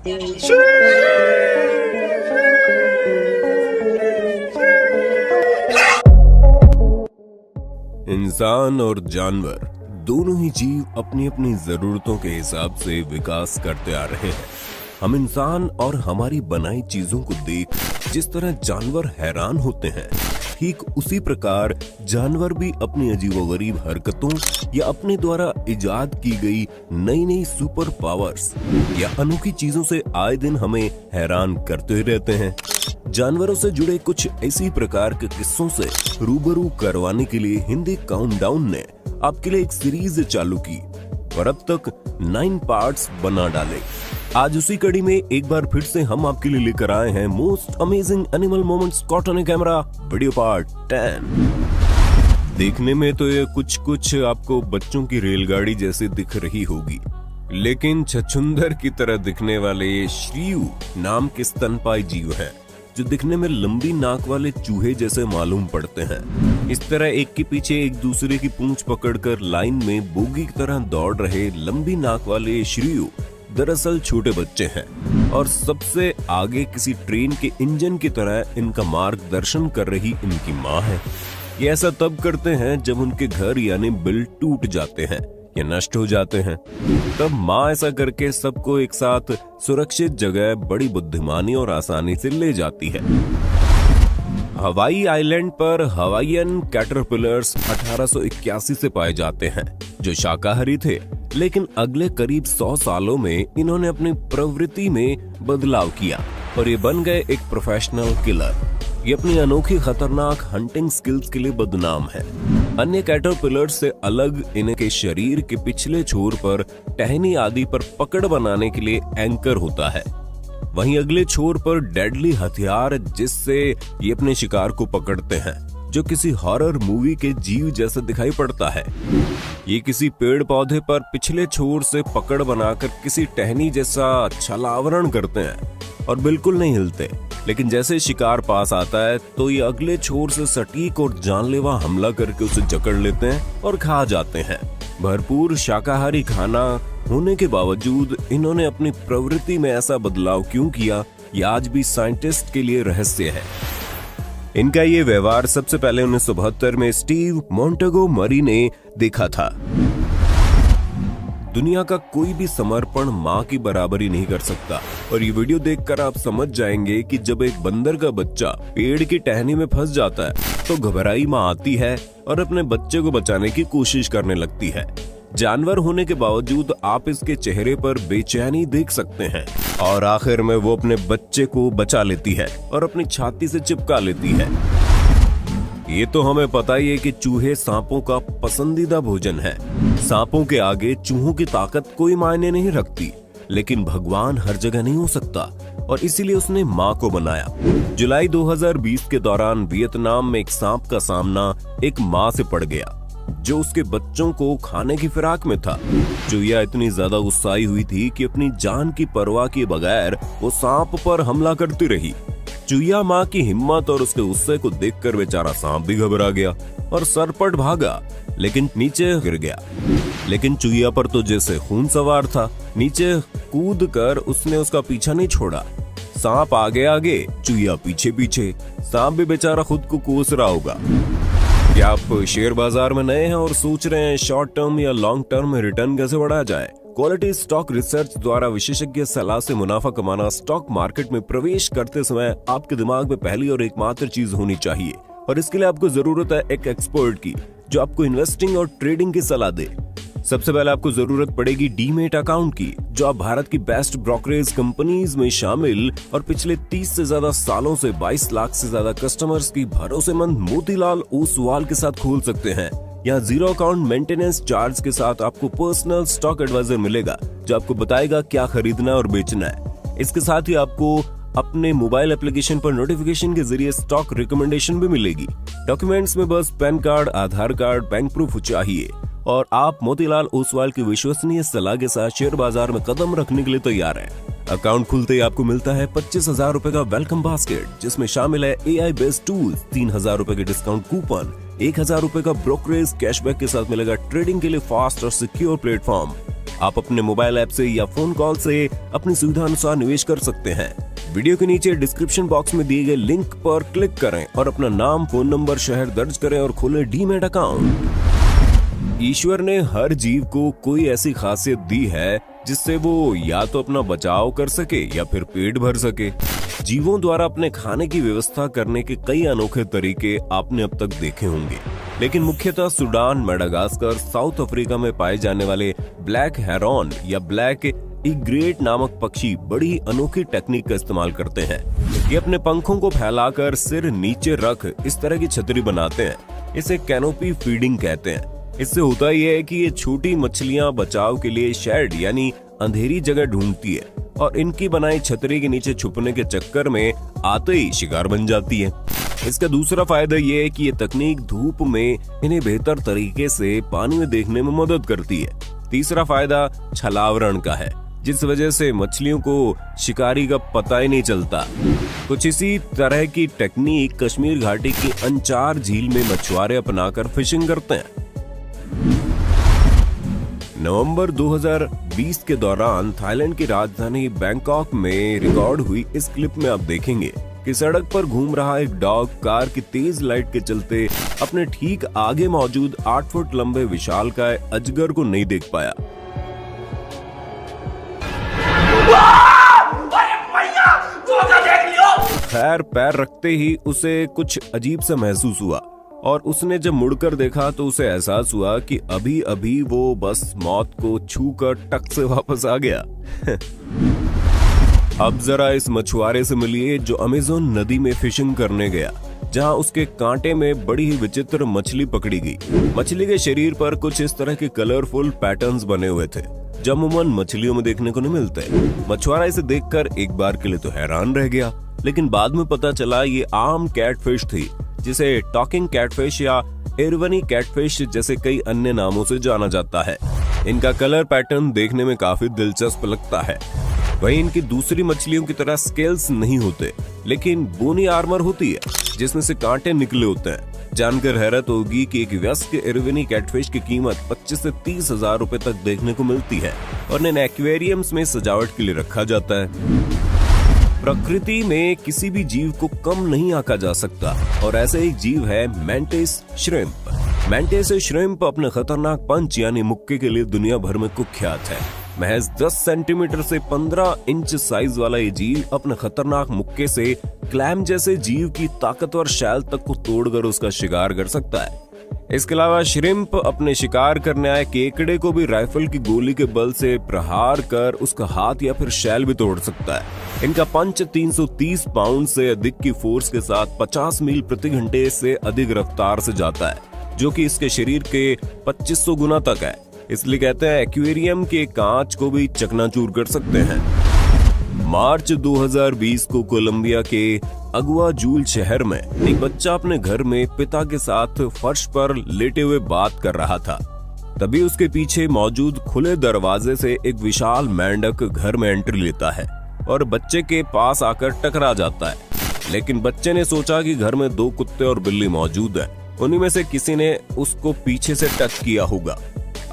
इंसान और जानवर दोनों ही जीव अपनी अपनी जरूरतों के हिसाब से विकास करते आ रहे हैं। हम इंसान और हमारी बनाई चीजों को देख जिस तरह जानवर हैरान होते हैं, ठीक उसी प्रकार जानवर भी अपनी अजीबोगरीब हरकतों या अपने द्वारा इजाद की गई नई नई सुपर पावर्स या अनोखी चीजों से आए दिन हमें हैरान करते रहते हैं। जानवरों से जुड़े कुछ इसी प्रकार के किस्सों से रूबरू करवाने के लिए हिंदी काउंटडाउन ने आपके लिए एक सीरीज चालू की और अब तक 9 पार्ट्स बना डाले। आज उसी कड़ी में एक बार फिर से हम आपके लिए लेकर आए हैं most amazing animal moments caught on camera video part 10। देखने में तो ये कुछ आपको बच्चों की रेलगाड़ी जैसे दिख रही होगी, लेकिन छछूंदर की तरह दिखने वाले ये श्रीयू नाम के स्तनपाई जीव हैं, जो दिखने में लंबी नाक वाले चूहे जैसे मालूम पड़ते हैं। इस तरह एक के पीछे एक दूसरे की पूंछ पकड़कर लाइन में बोगी की तरह दौड़ रहे लंबी नाक वाले श्रीयू दरअसल छोटे बच्चे हैं और सबसे आगे किसी ट्रेन के इंजन की तरह इनका मार्गदर्शन कर रही इनकी माँ है। ये ऐसा तब करते हैं जब उनके घर यानी बिल टूट जाते हैं या नष्ट हो जाते हैं। तब माँ ऐसा करके सबको एक साथ सुरक्षित जगह बड़ी बुद्धिमानी और आसानी से ले जाती है। हवाई आइलैंड पर हवाईयन कैटरपिलर्स 1881 से पाए जाते हैं, जो शाकाहारी थे, लेकिन अगले करीब 100 सालों में इन्होंने अपनी प्रवृत्ति में बदलाव किया और ये बन गए एक प्रोफेशनल किलर। ये अपनी अनोखी खतरनाक हंटिंग स्किल्स के लिए बदनाम है। अन्य कैटरपिलर्स से अलग इनके शरीर के पिछले छोर पर टहनी आदि पर पकड़ बनाने के लिए एंकर होता है। वहीं अगले छोर पर डेडली हथियार जिससे ये अपने शिकार को पकड़ते हैं, जो किसी हॉरर मूवी के जीव जैसा दिखाई पड़ता है। ये किसी पेड़ पौधे पर पिछले छोर से पकड़ बनाकर किसी टहनी जैसा छलावरण करते हैं और बिल्कुल नहीं हिलते, लेकिन जैसे शिकार पास आता है तो ये अगले छोर से सटीक और जानलेवा हमला करके उसे जकड़ लेते हैं और खा जाते हैं। भरपूर शाकाहारी खाना होने के बावजूद इन्होंने अपनी प्रवृत्ति में ऐसा बदलाव क्यों किया, यह आज भी साइंटिस्ट के लिए रहस्य है। इनका ये व्यवहार सबसे पहले 1972 में स्टीव मोंटेगोमरी ने देखा था। दुनिया का कोई भी समर्पण माँ की बराबरी नहीं कर सकता, और ये वीडियो देखकर आप समझ जाएंगे कि जब एक बंदर का बच्चा पेड़ की टहनी में फंस जाता है तो घबराई माँ आती है और अपने बच्चे को बचाने की कोशिश करने लगती है। जानवर होने के बावजूद आप इसके चेहरे पर बेचैनी देख सकते हैं और आखिर में वो अपने बच्चे को बचा लेती है और अपनी छाती से चिपका लेती है। ये तो हमें पता ही है कि चूहे सांपों का पसंदीदा भोजन है। सांपों के आगे चूहों की ताकत कोई मायने नहीं रखती, लेकिन भगवान हर जगह नहीं हो सकता और इसीलिए उसने माँ को बनाया। जुलाई 2020 के दौरान वियतनाम में एक सांप का सामना एक माँ से पड़ गया, जो उसके बच्चों को खाने की फिराक में था। चूहिया इतनी ज्यादा गुस्साई हुई थी कि अपनी जान की परवाह किए बगैर वो सांप पर हमला करती रही। चूहिया माँ की हिम्मत और उसके गुस्से को देखकर बेचारा सांप भी घबरा गया और सरपट भागा, लेकिन नीचे गिर गया। लेकिन चूहिया पर तो जैसे खून सवार था, नीचे कूद कर उसने उसका पीछा नहीं छोड़ा। सांप आगे आगे, चूहिया पीछे पीछे। सांप भी बेचारा खुद को कोस रहा होगा। क्या आप शेयर बाजार में नए हैं और सोच रहे हैं शॉर्ट टर्म या लॉन्ग टर्म में रिटर्न कैसे बढ़ाया जाए? क्वालिटी स्टॉक रिसर्च द्वारा विशेषज्ञ सलाह से मुनाफा कमाना स्टॉक मार्केट में प्रवेश करते समय आपके दिमाग में पहली और एकमात्र चीज होनी चाहिए, और इसके लिए आपको जरूरत है एक एक्सपर्ट की जो आपको इन्वेस्टिंग और ट्रेडिंग की सलाह दे। सबसे पहले आपको जरूरत पड़ेगी डीमेट अकाउंट की, जो आप भारत की बेस्ट ब्रोकरेज कंपनीज में शामिल और पिछले 30 से ज्यादा सालों से 22 लाख से ज्यादा कस्टमर्स की भरोसेमंद मोतीलाल ओसवाल के साथ खोल सकते हैं। यहाँ 0 अकाउंट मेंटेनेंस चार्ज के साथ आपको पर्सनल स्टॉक एडवाइजर मिलेगा, जो आपको बताएगा क्या खरीदना और बेचना है। इसके साथ ही आपको अपने मोबाइल एप्लीकेशन पर नोटिफिकेशन के जरिए स्टॉक रिकमेंडेशन भी मिलेगी। डॉक्यूमेंट्स में बस पैन कार्ड, आधार कार्ड, बैंक प्रूफ चाहिए और आप मोतीलाल ओसवाल की विश्वसनीय सलाह के साथ शेयर बाजार में कदम रखने के लिए तैयार हैं। अकाउंट खुलते ही आपको मिलता है 25,000 रुपए का वेलकम बास्केट, जिसमें शामिल है AI बेस्ड टूल्स, 3,000 रुपए के डिस्काउंट कूपन, 1,000 रुपए का ब्रोकरेज कैशबैक के साथ मिलेगा ट्रेडिंग के लिए फास्ट और सिक्योर प्लेटफॉर्म। आप अपने मोबाइल ऐप से या फोन कॉल से अपनी सुविधा अनुसार निवेश कर सकते हैं। वीडियो के नीचे डिस्क्रिप्शन बॉक्स में दिए गए लिंक पर क्लिक करें और अपना नाम, फोन नंबर, शहर दर्ज करें और खोलें डीमैट अकाउंट। ईश्वर ने हर जीव को कोई ऐसी खासियत दी है जिससे वो या तो अपना बचाव कर सके या फिर पेट भर सके। जीवों द्वारा अपने खाने की व्यवस्था करने के कई अनोखे तरीके आपने अब तक देखे होंगे, लेकिन मुख्यतः सूडान, मेडागास्कर, साउथ अफ्रीका में पाए जाने वाले ब्लैक हेरॉन या ब्लैक इग्रेट नामक पक्षी बड़ी अनोखी टेक्निक का इस्तेमाल करते हैं। ये अपने पंखों को फैलाकर सिर नीचे रख इस तरह की छतरी बनाते हैं। इसे कैनोपी फीडिंग कहते हैं। इससे होता यह है कि ये छोटी मछलियां बचाव के लिए शेड यानी अंधेरी जगह ढूंढती है और इनकी बनाई छतरी के नीचे छुपने के चक्कर में आते ही शिकार बन जाती है। इसका दूसरा फायदा ये है कि ये तकनीक धूप में इन्हें बेहतर तरीके से पानी में देखने में मदद करती है। तीसरा फायदा छलावरण का है, जिस वजह से मछलियों को शिकारी का पता ही नहीं चलता। कुछ इसी तरह की टेक्निक कश्मीर घाटी की अंचार झील में मछुआरे अपनाकर फिशिंग करते हैं। नवंबर 2020 के दौरान थाईलैंड की राजधानी बैंकॉक में रिकॉर्ड हुई इस क्लिप में आप देखेंगे कि सड़क पर घूम रहा एक डॉग कार की तेज लाइट के चलते अपने ठीक आगे मौजूद 8 फुट लंबे विशालकाय अजगर को नहीं देख पाया। खैर, पैर रखते ही उसे कुछ अजीब सा महसूस हुआ और उसने जब मुड़कर देखा तो उसे एहसास हुआ कि अभी अभी वो बस मौत को छूकर टक से वापस आ गया। अब जरा इस मछुआरे से मिलिए जो अमेज़न नदी में फिशिंग करने गया, जहां उसके कांटे में बड़ी ही विचित्र मछली पकड़ी गई। मछली के शरीर पर कुछ इस तरह के कलरफुल पैटर्न्स बने हुए थे जो अमूमन मछलियों में देखने को नहीं मिलते। मछुआरा इसे देखकर एक बार के लिए तो हैरान रह गया, लेकिन बाद में पता चला ये आम कैटफिश थी, जिसे टॉकिंग कैटफिश या एरवनी कैटफिश जैसे कई अन्य नामों से जाना जाता है। इनका कलर पैटर्न देखने में काफी दिलचस्प लगता है। वहीं इनकी दूसरी मछलियों की तरह स्केल्स नहीं होते, लेकिन बोनी आर्मर होती है जिसमें से कांटे निकले होते हैं। जानकर हैरत होगी कि एक वयस्क एरवनी कैटफिश की कीमत 25 से 30 हजार रुपए तक देखने को मिलती है और इन्हें एक्वेरियम्स में सजावट के लिए रखा जाता है। प्रकृति में किसी भी जीव को कम नहीं आंका जा सकता और ऐसे एक जीव है मैंटिस श्रिम्प। मैंटिस श्रिम्प अपने खतरनाक पंच यानी मुक्के के लिए दुनिया भर में कुख्यात है। महज 10 सेंटीमीटर से 15 इंच साइज वाला ये जीव अपने खतरनाक मुक्के से क्लैम जैसे जीव की ताकतवर शैल तक को तोड़कर उसका शिकार कर सकता है। इसके अलावा श्रिम्प अपने शिकार करने आए केकड़े को भी राइफल की गोली के बल से प्रहार कर उसका हाथ या फिर शैल भी तोड़ सकता है। इनका पंच 330 पाउंड से अधिक की फोर्स के साथ 50 मील प्रति घंटे से अधिक रफ्तार से जाता है, जो कि इसके शरीर के 2500 गुना तक है। इसलिए कहते हैं एक्वेरियम के कांच को भी चकनाचूर कर सकते हैं। मार्च 2020 को कोलंबिया के अगुआ जूल शहर में एक बच्चा अपने घर में पिता के साथ फर्श पर लेटे हुए बात कर रहा था। तभी उसके पीछे मौजूद खुले दरवाजे से एक विशाल मेंढक घर में एंट्री लेता है और बच्चे के पास आकर टकरा जाता है। लेकिन बच्चे ने सोचा कि घर में 2 कुत्ते और बिल्ली मौजूद है, उन्हीं में से किसी ने उसको पीछे से टच किया होगा।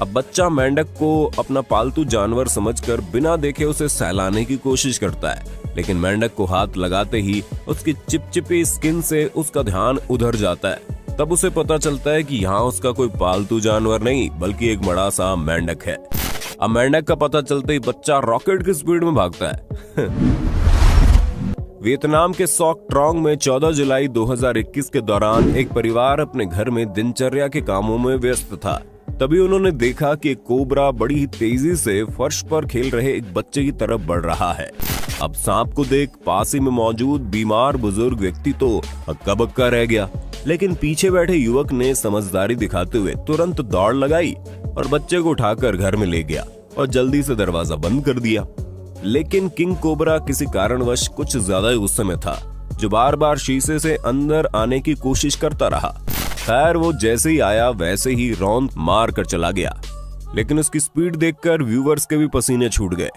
अब बच्चा मेंढक को अपना पालतू जानवर समझकर बिना देखे उसे सहलाने की कोशिश करता है, लेकिन मेंढक को हाथ लगाते ही उसकी चिपचिपी स्किन से उसका ध्यान उधर जाता है। तब उसे पता चलता है कि यहाँ उसका कोई पालतू जानवर नहीं बल्कि एक बड़ा सा मेंढक है। अब मेंढक का पता चलते ही बच्चा रॉकेट की स्पीड में भागता है। वियतनाम के सॉक ट्रॉन्ग में 14 जुलाई 2021 के दौरान एक परिवार अपने घर में दिनचर्या के कामों में व्यस्त था। तभी उन्होंने देखा कि एक कोबरा बड़ी ही तेजी से फर्श पर खेल रहे एक बच्चे की तरफ बढ़ रहा है। अब सांप को देख पास ही में मौजूद बीमार बुजुर्ग व्यक्ति तो हक्का बक्का रह गया, लेकिन पीछे बैठे युवक ने समझदारी दिखाते हुए तुरंत दौड़ लगाई और बच्चे को उठाकर घर में ले गया और जल्दी से दरवाजा बंद कर दिया। लेकिन किंग कोबरा किसी कारणवश कुछ ज्यादा ही गुस्से में था, जो बार बार शीशे से अंदर आने की कोशिश करता रहा। खैर, वो जैसे ही आया वैसे ही रौंद मार कर चला गया, लेकिन उसकी स्पीड देखकर व्यूवर्स के भी पसीने छूट गए।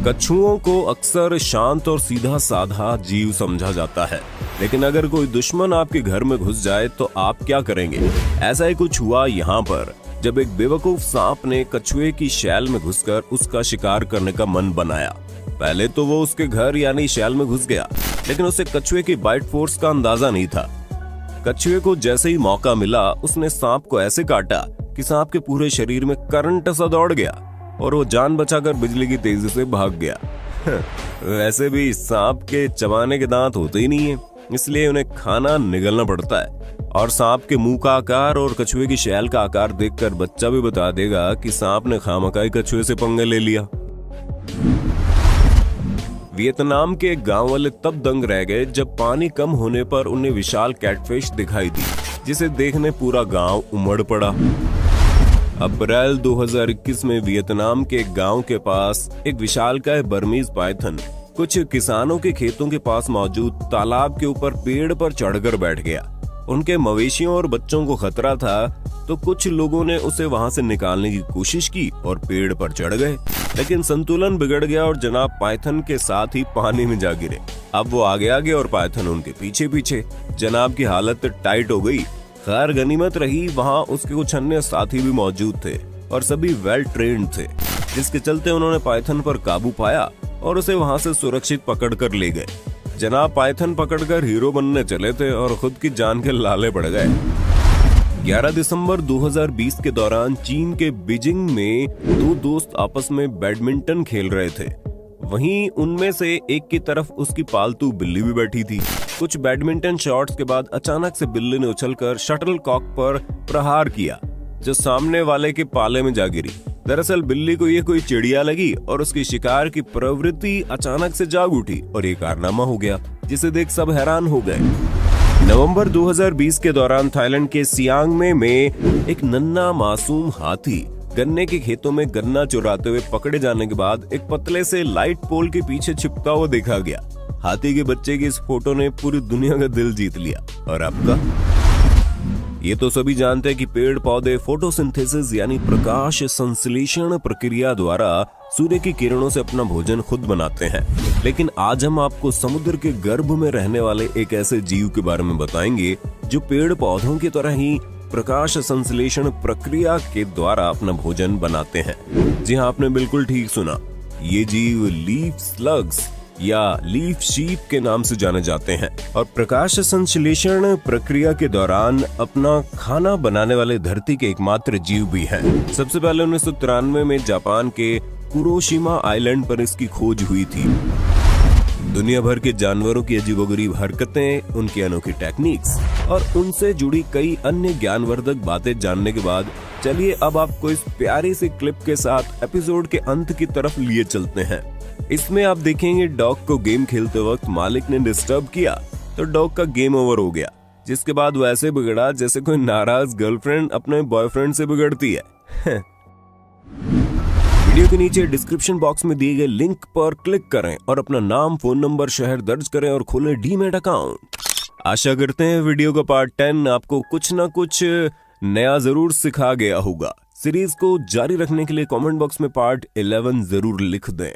कछुओं को अक्सर शांत और सीधा साधा जीव समझा जाता है, लेकिन अगर कोई दुश्मन आपके घर में घुस जाए तो आप क्या करेंगे? ऐसा ही कुछ हुआ यहाँ पर। जब एक बेवकूफ सांप ने कछुए की शैल में घुसकर उसका शिकार करने का मन बनाया। पहले तो वो उसके घर यानी शैल में घुस गया, लेकिन उसे कछुए की बाइट फोर्स का अंदाजा नहीं था। कछुए को जैसे ही मौका मिला उसने सांप को ऐसे काटा कि सांप के पूरे शरीर में करंट सा दौड़ गया और वो जान बचाकर बिजली की तेजी से भाग गया। वैसे भी सांप के चबाने के दांत होते ही नहीं है, इसलिए उन्हें खाना निगलना पड़ता है। और सांप के मुंह का आकार और कछुए की शैल का आकार देखकर बच्चा भी बता देगा कि सांप ने खामखाई कछुए से पंगा ले लिया। वियतनाम के गांव वाले तब दंग रह गए जब पानी कम होने पर उन्हें विशाल कैटफिश दिखाई दी, जिसे देखने पूरा गांव उमड़ पड़ा। अप्रैल 2021 में वियतनाम के गांव के पास एक विशालकाय बर्मीज पाइथन कुछ किसानों के खेतों के पास मौजूद तालाब के ऊपर पेड़ पर चढ़कर बैठ गया। उनके मवेशियों और बच्चों को खतरा था, तो कुछ लोगों ने उसे वहां से निकालने की कोशिश की और पेड़ पर चढ़ गए, लेकिन संतुलन बिगड़ गया और जनाब पाइथन के साथ ही पानी में जा गिरे। अब वो आगे आगे और पाइथन उनके पीछे पीछे। जनाब की हालत टाइट हो गई। खैर गनीमत रही वहां उसके कुछ अन्य साथी भी मौजूद थे और सभी वेल ट्रेन्ड थे, जिसके चलते उन्होंने पाइथन पर काबू पाया और उसे वहां से सुरक्षित पकड़ कर ले गए। जनाब पाइथन पकड़कर हीरो बनने चले थे और खुद की जान के लाले पड़ गए। 11 दिसंबर 2020 के दौरान चीन के बीजिंग में दो दोस्त आपस में बैडमिंटन खेल रहे थे। वहीं उनमें से एक की तरफ उसकी पालतू बिल्ली भी बैठी थी। कुछ बैडमिंटन शॉट्स के बाद अचानक से बिल्ली ने उछलकर शटलकॉक पर प्रहार किया, जो सामने वाले के पाले में जा गिरी। दरअसल बिल्ली को ये कोई चिड़िया लगी और उसकी शिकार की प्रवृत्ति अचानक से जाग उठी और ये कारनामा हो गया, जिसे देख सब हैरान हो गए। नवंबर 2020 के दौरान थाईलैंड के सियांग में एक नन्हा मासूम हाथी गन्ने के खेतों में गन्ना चुराते हुए पकड़े जाने के बाद एक पतले से लाइट पोल के पीछे छिपता हुआ देखा गया। हाथी के बच्चे की इस फोटो ने पूरी दुनिया का दिल जीत लिया। और आपका? ये तो सभी जानते हैं कि पेड़ पौधे फोटोसिंथेसिस यानी प्रकाश संश्लेषण प्रक्रिया द्वारा सूर्य की किरणों से अपना भोजन खुद बनाते हैं, लेकिन आज हम आपको समुद्र के गर्भ में रहने वाले एक ऐसे जीव के बारे में बताएंगे जो पेड़ पौधों की तरह ही प्रकाश संश्लेषण प्रक्रिया के द्वारा अपना भोजन बनाते हैं। जी हाँ, आपने बिल्कुल ठीक सुना। ये जीव लीफ स्लग्स या लीफ शीप के नाम से जाने जाते हैं और प्रकाश संश्लेषण प्रक्रिया के दौरान अपना खाना बनाने वाले धरती के एकमात्र जीव भी हैं। सबसे पहले 1993 में जापान के कुरोशिमा आइलैंड पर इसकी खोज हुई थी। दुनिया भर के जानवरों की अजीबोगरीब हरकतें, उनकी अनोखी टेक्निक्स और उनसे जुड़ी कई अन्य ज्ञानवर्धक बातें जानने के बाद चलिए अब आपको इस प्यारी सी क्लिप के साथ एपिसोड के अंत की तरफ लिए चलते हैं। इसमें आप देखेंगे डॉग को गेम खेलते वक्त मालिक ने डिस्टर्ब किया तो डॉग का गेम ओवर हो गया, जिसके बाद वो ऐसे बिगड़ा जैसे कोई नाराज गर्लफ्रेंड अपने बॉयफ्रेंड से बिगड़ती है। वीडियो के नीचे डिस्क्रिप्शन बॉक्स में दिए गए लिंक पर क्लिक करें और अपना नाम, फोन नंबर, शहर दर्ज करें और खोलें डीमैट अकाउंट। आशा करते हैं वीडियो का पार्ट 10 आपको कुछ ना कुछ नया जरूर सिखा गया होगा। सीरीज को जारी रखने के लिए कमेंट बॉक्स में पार्ट 11 जरूर लिख दें।